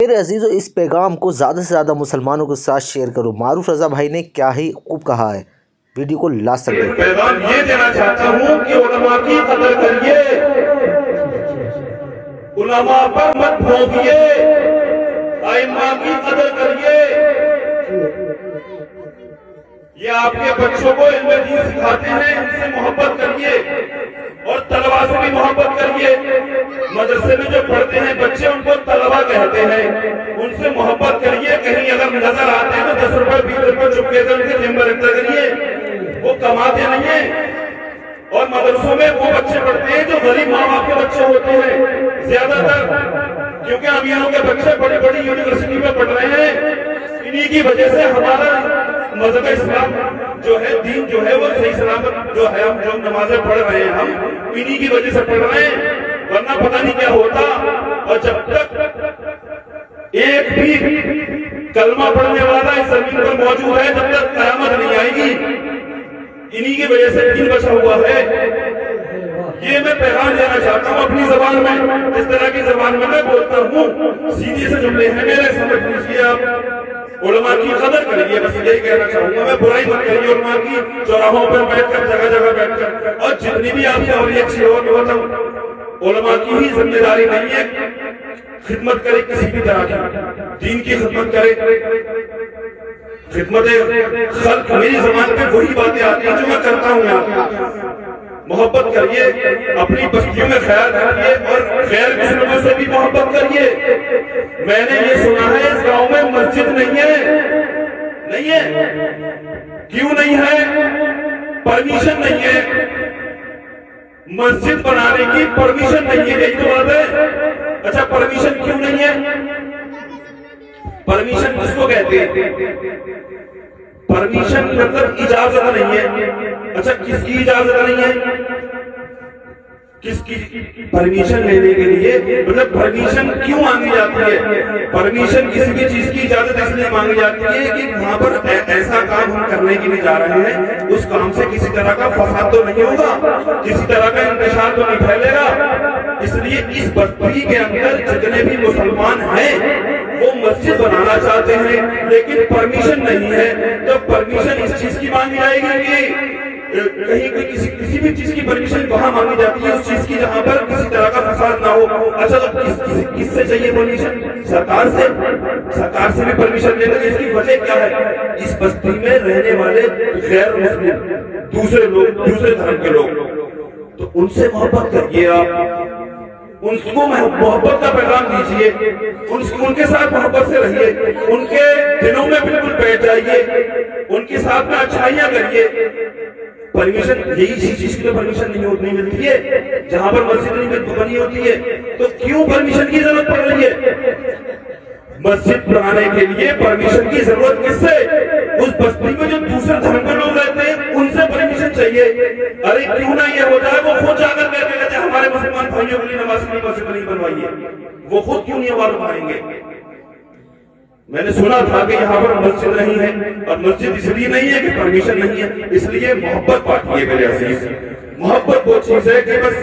میرے عزیزو، اس پیغام کو زیادہ سے زیادہ مسلمانوں کے ساتھ شیئر کرو۔ معروف رضا بھائی نے کیا ہی خوب کہا ہے، ویڈیو کو لاسٹ تک دیکھو۔ پیغام یہ دینا چاہتا ہوں کہ علماء کی قدر کریے، علماء پر مت بھونکیے، ائمہ کی قدر کریے۔ یہ آپ کے بچوں کو علم دین سکھاتے ہیں، ان سے محبت کریے اور طلباء سے بھی محبت کریے۔ مدرسے میں جو پڑھتے ہیں بچے، ان کو طلباء کہتے ہیں، ان سے محبت کریے۔ کہیں اگر نظر آتے ہیں تو 10 روپے 20 روپے چپکے سے ان کے جیب میں رکھا کریے، وہ کماتے نہیں ہیں۔ اور مدرسوں میں وہ بچے پڑھتے ہیں جو غریب ماں باپ کے بچے ہوتے ہیں زیادہ تر، کیونکہ امیروں کے بچے بڑی بڑی یونیورسٹی میں پڑھ رہے ہیں۔ انہی کی وجہ سے ہمارا مذہب اسلام جو ہے، دین جو ہے، وہ صحیح سلامت جو ہے، ہم جو نمازیں پڑھ رہے ہیں، ہم انہی کی وجہ سے پڑھ رہے ہیں، ورنہ پتہ نہیں کیا ہوتا۔ اور جب تک ایک بھی کلمہ پڑھنے والا اس زمین پر موجود ہے، جب تک قیامت نہیں آئے گی۔ انہی کی وجہ سے دین بچا ہوا ہے۔ یہ میں پیغام دینا چاہتا ہوں اپنی زبان میں، اس طرح کی زبان میں بولتا ہوں، سیدھے سے جملے ہیں میرے، سمجھ لیجیے آپ۔ علماء کی قدر کریے، بس یہی کہنا چاہوں گا میں۔ برائی مت کریے علماء کی، چوراہوں پر بیٹھ کر، جگہ جگہ بیٹھ کر، اور جتنی بھی آپ سے اور یہ اچھی ہو کہ علماء کی ہی ذمہ داری نہیں ہے خدمت کرے کسی بھی طرح کی، دین کی خدمت کرے، خدمت خلق۔ میری زبان پہ وہی باتیں آتی ہیں جو میں کرتا ہوں یہاں۔ محبت کریے، اپنی بستیوں میں خیال رکھیے، اور غیر مسلموں سے بھی محبت کریے۔ میں نے یہ سنا ہے اس گاؤں میں مسجد نہیں ہے، نہیں ہے۔ کیوں نہیں ہے؟ پرمیشن نہیں ہے، مسجد بنانے کی پرمیشن نہیں ہے، یہی تو بات ہے۔ اچھا پرمیشن کیوں نہیں ہے؟ پرمیشن کس کو کہتے ہیں؟ پرمیشن مطلب اجازت نہیں ہے۔ اچھا کس کی اجازت نہیں ہے؟ کس کی پرمیشن لینے کے لیے، مطلب پرمیشن کیوں مانگی جاتی ہے؟ پرمیشن کسی بھی چیز کی اجازت اس لیے مانگی جاتی ہے کہ وہاں پر ایسا کام ہم کرنے کے لیے جا رہے ہیں، اس کام سے کسی طرح کا فساد تو نہیں ہوگا، کسی طرح کا انتشار تو نہیں پھیلے گا۔ اس لیے اس بستی کے اندر جتنے بھی مسلمان ہیں وہ مسجد بنانا چاہتے ہیں، لیکن پرمیشن نہیں ہے۔ تو پرمیشن اس چیز کی مانگی جائے گی کہ کہیں کوئی کسی بھی چیز کی پرمیشن وہاں مانگی جاتی ہے، اس چیز کی جہاں پر کسی طرح کا فساد نہ ہو۔ اچھا تو کس سے چاہیے پرمیشن؟ سرکار سے۔ سرکار سے بھی پرمیشن لے لیں۔ اس کی وجہ کیا ہے؟ اس بستی میں رہنے والے غیر مسلم، دوسرے لوگ، دوسرے دھرم کے لوگ، تو ان سے محبت کریے آپ، ان کو محبت کا پیغام دیجئے، ان کے ساتھ محبت سے رہیے، ان کے دلوں میں بالکل بیٹھ جائیے، ان کے ساتھ میں اچھائیاں کریے۔ پرمیشن یہی چیز کی تو پرمیشن نہیں ملتی ہے، جہاں پر مسجد نہیں بنی ہوتی ہے، تو کیوں پرمیشن کی ضرورت پڑ رہی ہے؟ مسجد بنانے کے لیے پرمیشن کی ضرورت کس سے؟ اس بستی میں جو دوسرے دھرم کے لوگ رہتے ہیں ان سے پرمیشن چاہیے۔ ارے کیوں نہ یہ ہو جائے، وہ خود جا کر کہتے ہیں ہمارے مسلمان بھائیوں کے لیے نماز کی مسجد نہیں بنوائیے، وہ خود کیوں نہیں آواز اٹھائیں گے؟ میں نے سنا تھا کہ یہاں پر مسجد نہیں ہے، اور مسجد اس لیے نہیں ہے کہ پرمیشن نہیں ہے، اس لیے محبت بانٹیے میرے عزیز۔ محبت وہ چیز ہے کہ بس